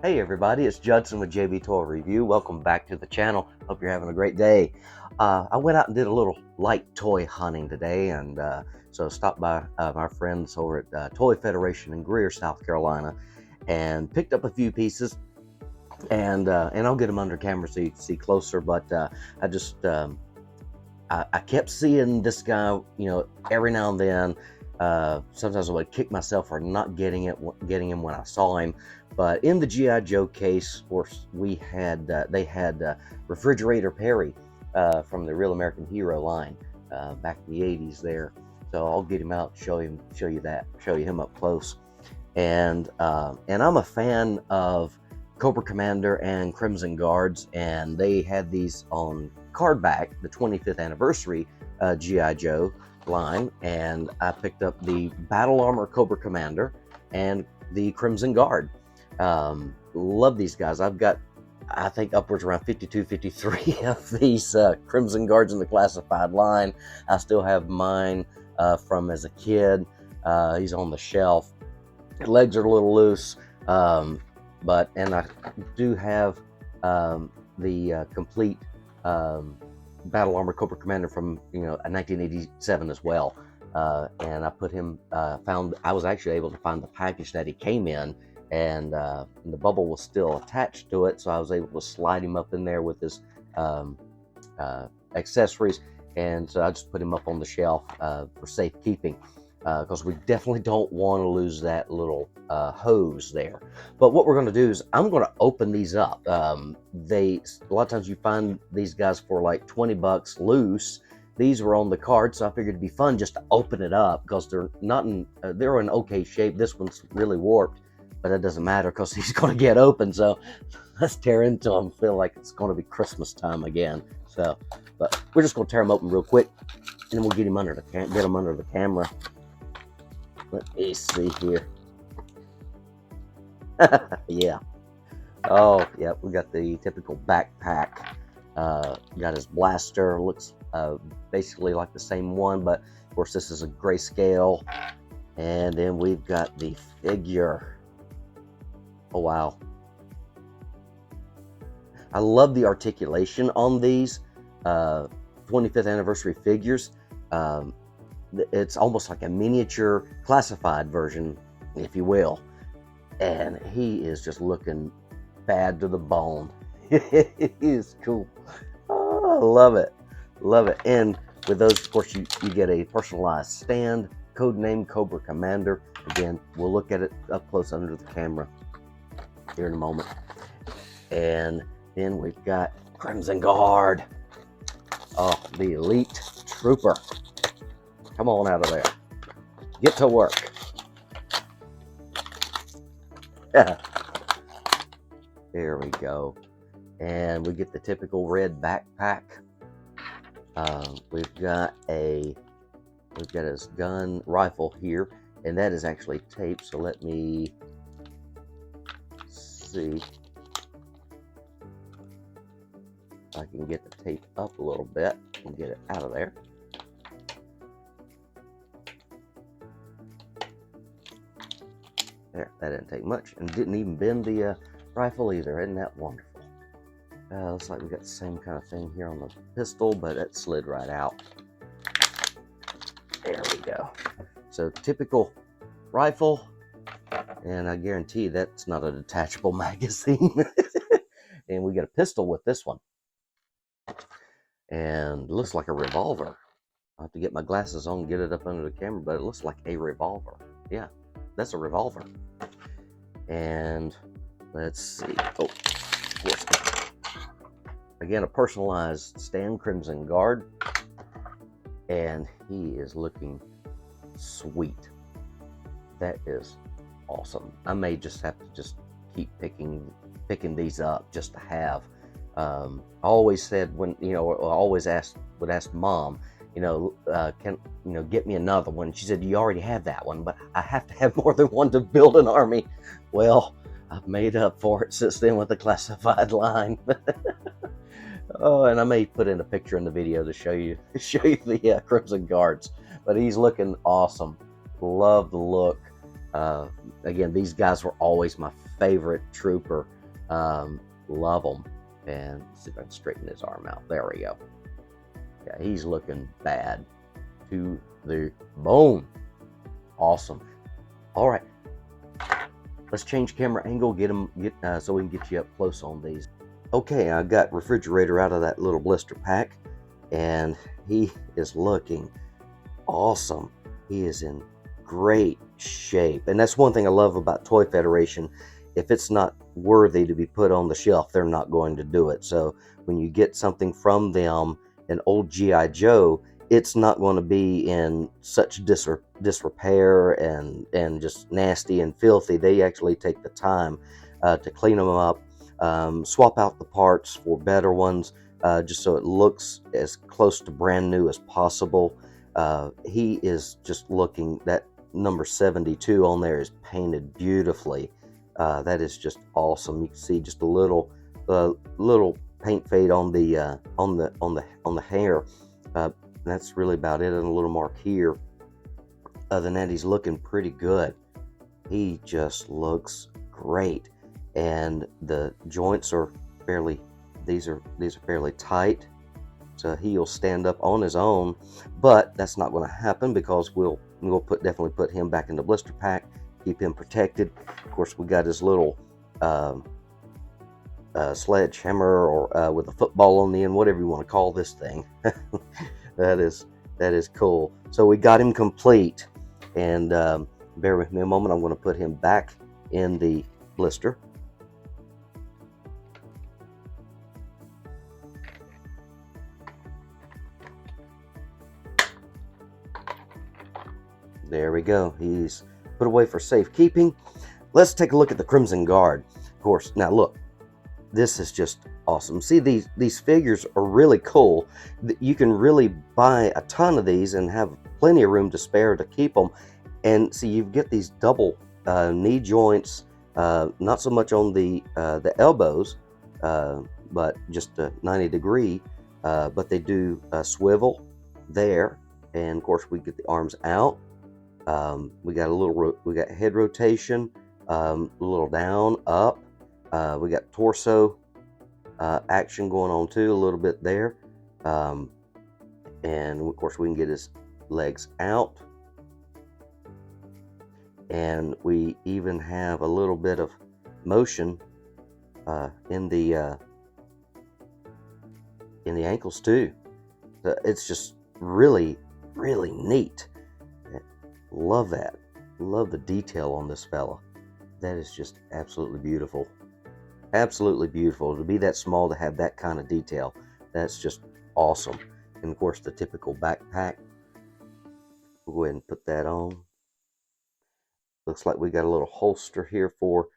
Hey everybody, it's Judson with JB Toy Review. Welcome back to the channel. Hope you're having a great day. I went out and did a little light toy hunting today, and so stopped by my friends over at Toy Federation in Greer, South Carolina, and picked up a few pieces. And I'll get them under camera so you can see closer. But I just I kept seeing this guy, every now and then. Sometimes I would kick myself for not getting him when I saw him. But in the GI Joe case, of course, they had Refrigerator Perry from the Real American Hero line back in the '80s there. So I'll get him out, show you him up close. And I'm a fan of Cobra Commander and Crimson Guards, and they had these on cardback, the 25th anniversary GI Joe line, and I picked up the Battle Armor Cobra Commander and the Crimson Guard. Love these guys. I've got, I think, upwards around 52, 53 of these Crimson Guards in the classified line. I still have mine from as a kid. He's on the shelf. Legs are a little loose, and I do have the complete Battle Armor Cobra Commander from 1987 as well. And I put him. I was actually able to find the package that he came in, and the bubble was still attached to it, so I was able to slide him up in there with his accessories, and so I just put him up on the shelf for safekeeping. Because we definitely don't want to lose that little hose there. But what we're going to do is I'm going to open these up. A lot of times you find these guys for like 20 bucks loose. These were on the card, so I figured it'd be fun just to open it up because they're in okay shape. This one's really warped, but that doesn't matter because he's going to get open. So let's tear into them. Feel like it's going to be Christmas time again. So, but we're just going to tear them open real quick, and then we'll get him under the camera. Let me see here. Yeah. Oh, yeah. We got the typical backpack. Got his blaster. Looks basically like the same one, but of course this is a grayscale. And then we've got the figure. Oh wow. I love the articulation on these 25th anniversary figures. It's almost like a miniature classified version, if you will. And he is just looking bad to the bone. It is cool. Oh, I love it. Love it. And with those, of course, you get a personalized stand, codename Cobra Commander. Again, we'll look at it up close under the camera here in a moment. And then we've got Crimson Guard. Oh, the elite trooper. Come on out of there. Get to work. There we go. And we get the typical red backpack. We've got his gun rifle here, and that is actually taped. So let me see if I can get the tape up a little bit and get it out of there. There, that didn't take much, and didn't even bend the rifle either. Isn't that wonderful? Looks like we got the same kind of thing here on the pistol, but it slid right out. There we go. So typical rifle, and I guarantee that's not a detachable magazine. And we got a pistol with this one, and it looks like a revolver. I'll have to get my glasses on and get it up under the camera, but it looks like a revolver. Yeah. That's a revolver. And let's see. Oh, of course. Again, a personalized Stan Crimson Guard. And he is looking sweet. That is awesome. I may just have to keep picking these up just to have. I always said would ask Mom, get me another one. She said, you already have that one, but I have to have more than one to build an army. Well, I've made up for it since then with the classified line. Oh, and I may put in a picture in the video to show you the Crimson Guards. But he's looking awesome. Love the look. Again, these guys were always my favorite trooper. Love them. And let's see if I can straighten his arm out. There we go. Yeah, he's looking bad to the bone. Awesome. All right, let's change camera angle, so we can get you up close on these. Okay, I got Refrigerator out of that little blister pack, and he is looking awesome. He is in great shape, and that's one thing I love about Toy Federation. If it's not worthy to be put on the shelf, they're not going to do it. So when you get something from them, an old G.I. Joe, it's not going to be in such disrepair and just nasty and filthy. They actually take the time to clean them up, swap out the parts for better ones, just so it looks as close to brand new as possible. He is just looking, that number 72 on there is painted beautifully. That is just awesome. You can see just a little paint fade on the hair. That's really about it, and a little mark here. Other than that, he's looking pretty good. He just looks great, and the joints are these are fairly tight, so he'll stand up on his own. But that's not going to happen, because we'll definitely put him back in the blister pack, keep him protected. Of course, we got his little sledgehammer, or with a football on the end, whatever you want to call this thing. That is cool. So we got him complete, and bear with me a moment. I'm going to put him back in the blister. There we go. He's put away for safekeeping. Let's take a look at the Crimson Guard. Of course, now look, this is just awesome. See, these figures are really cool. You can really buy a ton of these and have plenty of room to spare to keep them. And see, you get these double knee joints, not so much on the elbows, but just a 90-degree. But they do swivel there, and of course we get the arms out. We got head rotation, a little down, up. We got torso action going on too, a little bit there. And of course we can get his legs out. And we even have a little bit of motion in the ankles too. So it's just really, really neat. Love that. Love the detail on this fella. That is just absolutely beautiful. Absolutely beautiful. To be that small, to have that kind of detail, that's just awesome. And of course, the typical backpack. We'll go ahead and put that on. Looks like we got a little holster here for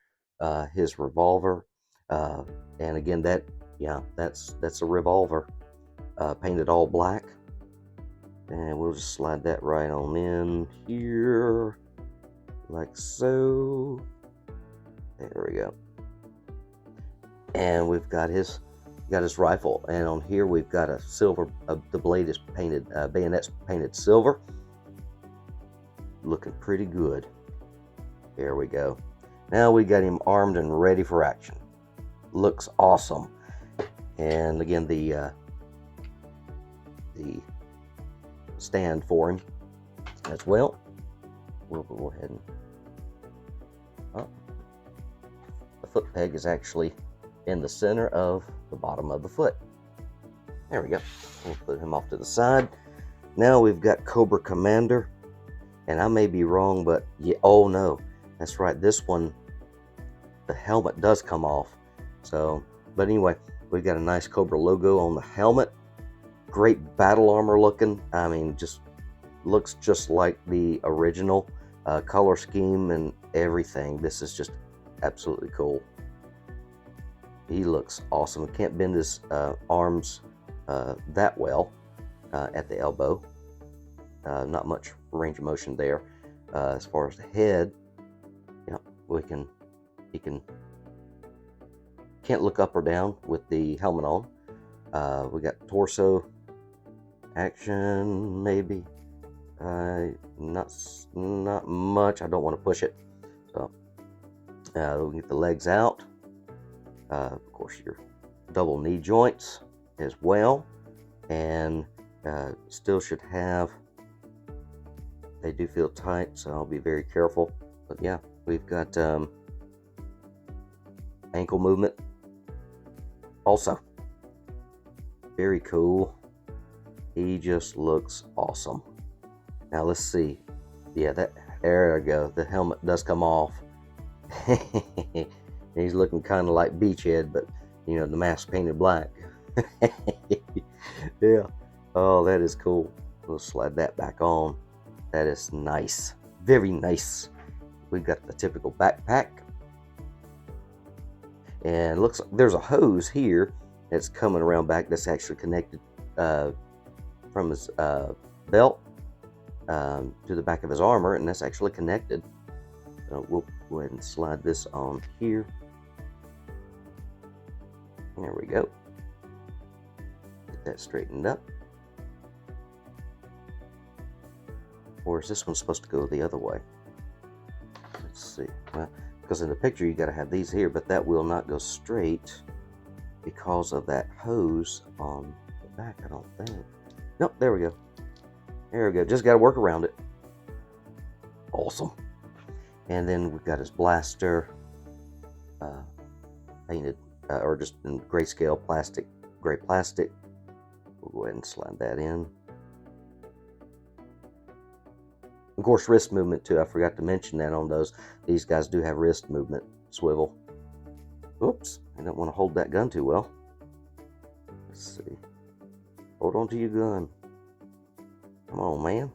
his revolver. And again, that's a revolver, painted all black. And we'll just slide that right on in here, like so. There we go. And we've got his rifle, and on here we've got a silver. The blade is painted, bayonet's painted silver. Looking pretty good. There we go. Now we got him armed and ready for action. Looks awesome. And again, the stand for him as well. We'll go ahead and the foot peg is actually in the center of the bottom of the foot. There we go. We'll put him off to the side. Now we've got Cobra Commander, and I may be wrong, but yeah, oh no, that's right. This one, the helmet does come off. So, but anyway, we've got a nice Cobra logo on the helmet. Great battle armor looking. I mean, just looks just like the original color scheme and everything. This is just absolutely cool. He looks awesome. Can't bend his arms that well at the elbow. Not much range of motion there. As far as the head, yeah, he can't look up or down with the helmet on. We got torso action, maybe not much. I don't want to push it. We get the legs out. Of course, your double knee joints as well, and still should have. They do feel tight, so I'll be very careful. But yeah, we've got ankle movement also. Very cool. He just looks awesome. Now let's see. Yeah, there we go. The helmet does come off. He's looking kind of like Beachhead, but you know, the mask painted black. Yeah. Oh, that is cool. We'll slide that back on. That is nice. Very nice. We've got the typical backpack. And it looks like there's a hose here that's coming around back that's actually connected from his belt to the back of his armor, and that's actually connected. So we'll go ahead and slide this on here. There we go. Get that straightened up. Or is this one supposed to go the other way? Let's see. Well, because in the picture you got to have these here, but that will not go straight because of that hose on the back, I don't think. Nope, there we go. There we go. Just got to work around it. Awesome. And then we've got his blaster painted, or just in grayscale plastic, gray plastic. We'll go ahead and slide that in. Of course, wrist movement too. I forgot to mention that on those. These guys do have wrist movement, swivel. Oops, I don't want to hold that gun too well. Let's see. Hold on to your gun. Come on, man.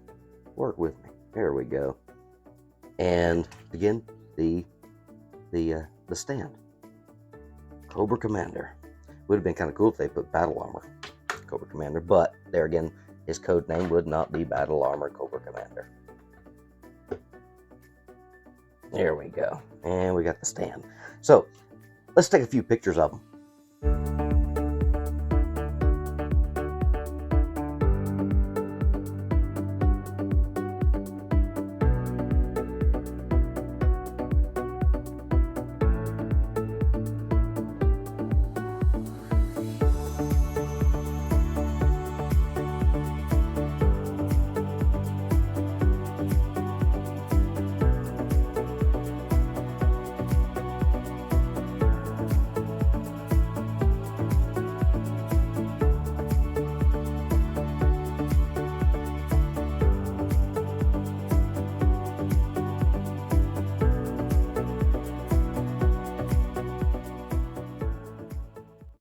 Work with me. There we go. And again, the stand. Cobra Commander. Would have been kind of cool if they put Battle Armor Cobra Commander, but there again, his code name would not be Battle Armor Cobra Commander. There we go. And we got the stand. So let's take a few pictures of them.